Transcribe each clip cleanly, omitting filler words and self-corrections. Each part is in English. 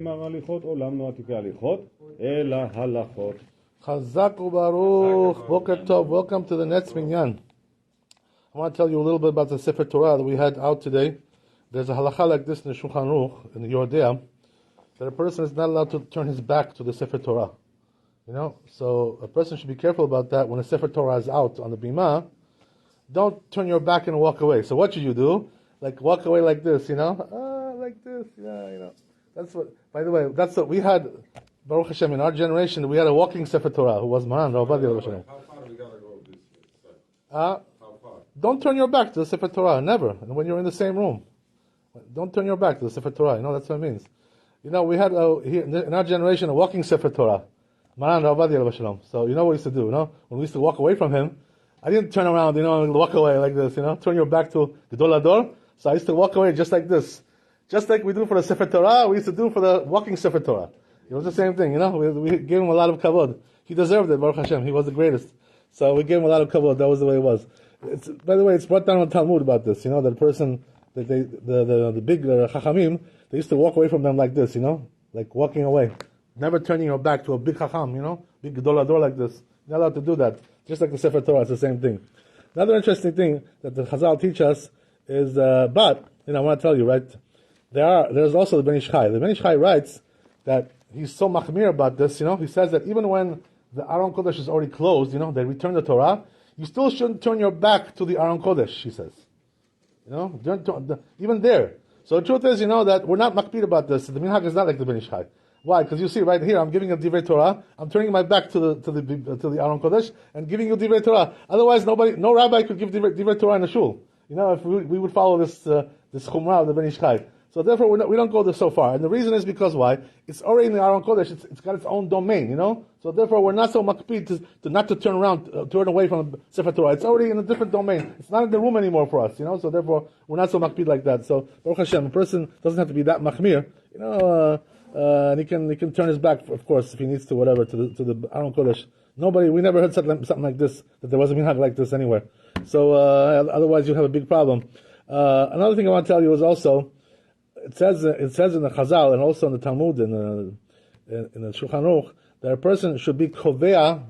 שנאמר הליכות, עולם נועתיקי הליכות, אלא הלכות. Chazak ubaruch, Boker Tov, welcome to the next minyan. I want to tell you a little bit about the Sefer Torah that we had out today. There's a halacha like this in the Shulchan Aruch, in the Yordea, that a person is not allowed to turn his back to the Sefer Torah. You know, so a person should be careful about that. When a Sefer Torah is out on the bima, don't turn your back and walk away. So what should you do? Like walk away like this, you know? Like this, yeah, you know. That's what, by the way, that's what we had, Baruch Hashem, in our generation, we had a walking Sefer Torah, who was Maran, Rabbi. How far we gotta go this year? How far? Don't turn your back to the Sefer Torah, never. And when you're in the same room, don't turn your back to the Sefer Torah, you know, that's what it means. You know, we had, here, in our generation, a walking Sefer Torah. Maran, Rabbi. So, you know what we used to do, you know? When we used to walk away from him, I didn't turn around, you know, and walk away like this, you know? Turn your back to Gedol Ador. So I used to walk away just like this. Just like we do for the Sefer Torah, we used to do for the walking Sefer Torah. It was the same thing, you know. We gave him a lot of kavod. He deserved it, Baruch Hashem. He was the greatest. So we gave him a lot of kavod. That was the way it was. By the way, it's brought down in Talmud about this, you know, that person, that the big chachamim, they used to walk away from them like this, you know, like walking away. Never turning your back to a big chacham, you know, big gedol ador like this. You're not allowed to do that. Just like the Sefer Torah, it's the same thing. Another interesting thing that the Chazal teach us is, but, you know, I want to tell you, right, there's also the Ben Ish Chai. The Ben Ish Chai writes that he's so machmir about this, you know, he says that even when the Aron Kodesh is already closed, you know, they return the Torah, you still shouldn't turn your back to the Aron Kodesh, he says. You know, even there. So the truth is, you know, that we're not makpid about this. The minhag is not like the Ben Ish Chai. Why? Because you see right here, I'm giving a divrei Torah, I'm turning my back to the Aron Kodesh, and giving you divrei Torah. Otherwise, no rabbi could give divrei Torah in a shul. You know, if we would follow this chumrah of the Ben Ish Chai. So therefore, we don't go there so far. And the reason is because why? It's already in the Aron Kodesh. It's got its own domain, you know? So therefore, we're not so makpid to not to turn around, turn away from Sefer Torah. It's already in a different domain. It's not in the room anymore for us, you know? So therefore, we're not so makpid like that. So, Baruch Hashem, a person doesn't have to be that machmir, you know, and he can turn his back, of course, if he needs to, whatever, to the Aron Kodesh. We never heard something like this, that there was a minhag like this anywhere. So, otherwise you'd have a big problem. Another thing I want to tell you is also, it says in the Chazal and also in the Talmud in the Shulchan Aruch that a person should be kovea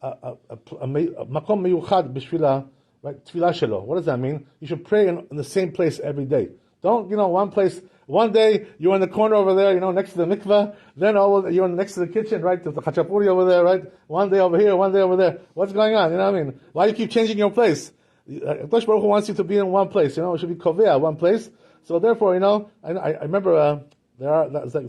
makom miyuchad b'shvila, right, tefillah shelo. What does that mean? You should pray in the same place every day. Don't, you know, one place. One day you're in the corner over there, you know, next to the mikveh. Then you're next to the kitchen, right, to the chachapuri over there, right. One day over here, one day over there. What's going on? You know what I mean? Why do you keep changing your place? Akadosh Baruch Hu wants you to be in one place. You know, it should be kovea, one place. So therefore, you know, I remember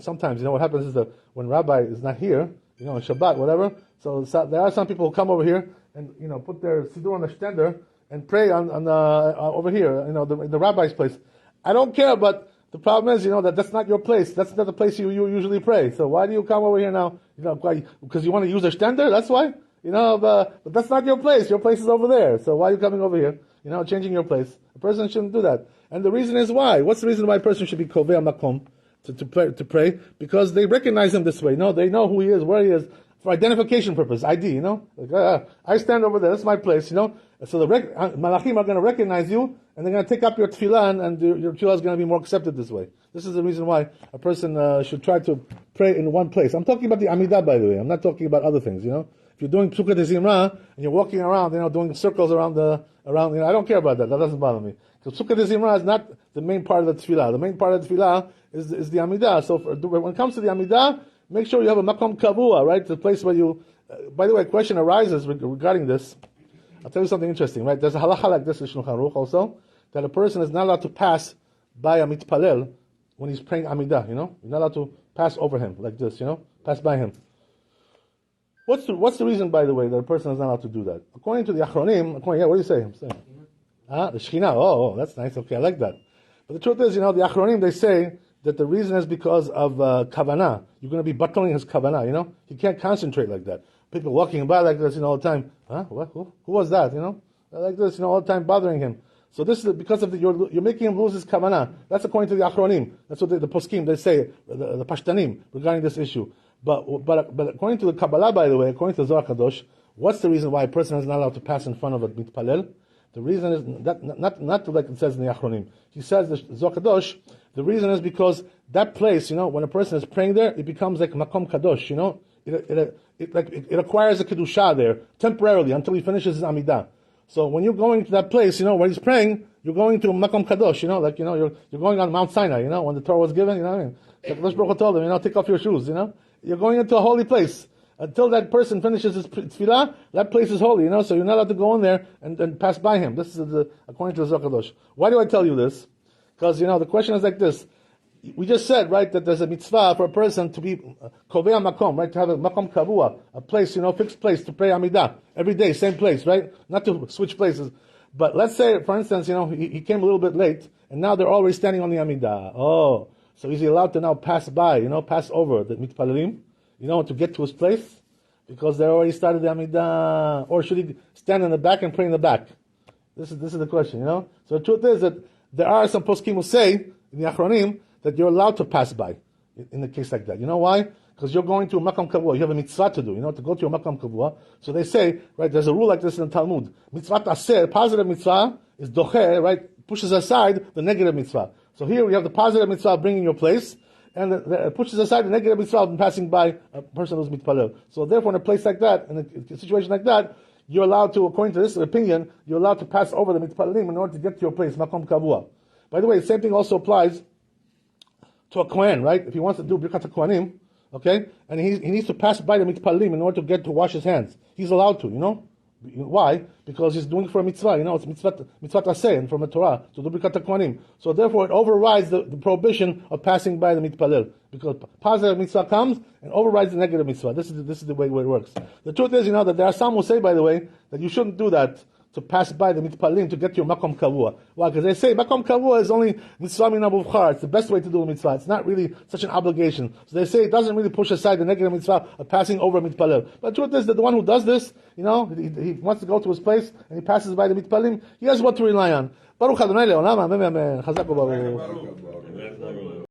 sometimes, you know, what happens is that when Rabbi is not here, you know, on Shabbat, whatever, so there are some people who come over here and, you know, put their siddur on the stender and pray on over here, you know, in the rabbi's place. I don't care, but the problem is, you know, that's not your place. That's not the place you usually pray. So why do you come over here now? You know, because you want to use a stender? That's why? You know, but that's not your place. Your place is over there. So why are you coming over here? You know, changing your place. A person shouldn't do that. And the reason is why? What's the reason why a person should be kovei makom to pray? Because they recognize him this way. No, they know who he is, where he is, for identification purpose, ID. You know, like, I stand over there. That's my place. You know, so the malachim are going to recognize you, and they're going to take up your tefillah, and your tefillah is going to be more accepted this way. This is the reason why a person should try to pray in one place. I'm talking about the amidah, by the way. I'm not talking about other things. You know, if you're doing psukat zimra and you're walking around, you know, doing circles around, you know, I don't care about that. That doesn't bother me. So Sukkot Zimra is not the main part of the tefillah. The main part of the tefillah is the Amidah. So when it comes to the Amidah, make sure you have a makom kavua, right? The place where you. By the way, a question arises regarding this. I'll tell you something interesting, right? There's a halacha like this in Shulchan Aruch also, that a person is not allowed to pass by a mitpalel when he's praying Amidah. You know, you're not allowed to pass over him like this. You know, pass by him. What's the reason, by the way, that a person is not allowed to do that? According to the Achronim, what do you say? The Shekhinah. Oh, that's nice. Okay, I like that. But the truth is, you know, the Achronim, they say that the reason is because of kavanah. You're going to be battling his kavanah, you know? He can't concentrate like that. People walking by like this, you know, all the time. Huh? What? Who was that, you know? Like this, you know, all the time bothering him. So this is because of you're making him lose his kavanah. That's according to the Achronim. That's what the poskim, they say, the Pashtanim, regarding this issue. But according to the Kabbalah, by the way, according to the Zohar Kadosh, what's the reason why a person is not allowed to pass in front of a mitpalel? The reason is not like it says in the Achronim. He says the Zohar Kadosh The reason is because that place, when a person is praying there, it becomes like makom kadosh, it acquires a kedusha there temporarily until he finishes his amidah. So when you're going to that place, where he's praying, you're going to makom kadosh, you're going on Mount Sinai, when the Torah was given, what I mean? The Baruch Hu told him, take off your shoes, You're going into a holy place. Until that person finishes his tefillah, that place is holy, so you're not allowed to go in there and pass by him. This is according to the Zohar Kadosh. Why do I tell you this? Because, the question is like this. We just said, right, that there's a mitzvah for a person to be kovea makom, right, to have a makom kavua, a place, fixed place to pray amidah every day, same place, right? Not to switch places. But let's say, for instance, he came a little bit late, and now they're already standing on the amidah. Oh, so is he allowed to now pass by, pass over the mitpalelim, to get to his place? Because they already started the amidah. Or should he stand in the back and pray in the back? This is the question, So the truth is that there are some poskim who say, in the Achronim, that you're allowed to pass by in a case like that. You know why? Because you're going to a makam kavua. You have a mitzvah to do, to go to a makam kavua. So they say, right, there's a rule like this in the Talmud. Mitzvah aseh, positive mitzvah, is doche, right, pushes aside the negative mitzvah. So here we have the positive mitzvah bringing your place, and it pushes aside the negative mitzvah of passing by a person who's mitpalel. So therefore, in a place like that, in a situation like that, you're allowed to, according to this opinion, you're allowed to pass over the mitpalelim in order to get to your place, makom kavua. By the way, the same thing also applies to a Kohen, right? If he wants to do Birkat HaKohanim, okay, and he needs to pass by the mitpalelim in order to get to wash his hands. He's allowed to, Why? Because he's doing it for a mitzvah, it's mitzvah aseh, and from a Torah, to do Birkat HaKohanim. So therefore it overrides the prohibition of passing by the mitpalel. Because positive mitzvah comes and overrides the negative mitzvah. This is the way it works. The truth is, that there are some who say, by the way, that you shouldn't do that, to pass by the mitpalim to get to your makom kavua. Why? Because they say makom kavua is only mitzvah min abuvchar. It's the best way to do a mitzvah. It's not really such an obligation. So they say it doesn't really push aside the negative mitzvah of passing over a mitpalel. But the truth is that the one who does this, he wants to go to his place and he passes by the mitpalim, he has what to rely on. Baruch Adonai le'olam, amen, amen. Chazak u'baruch.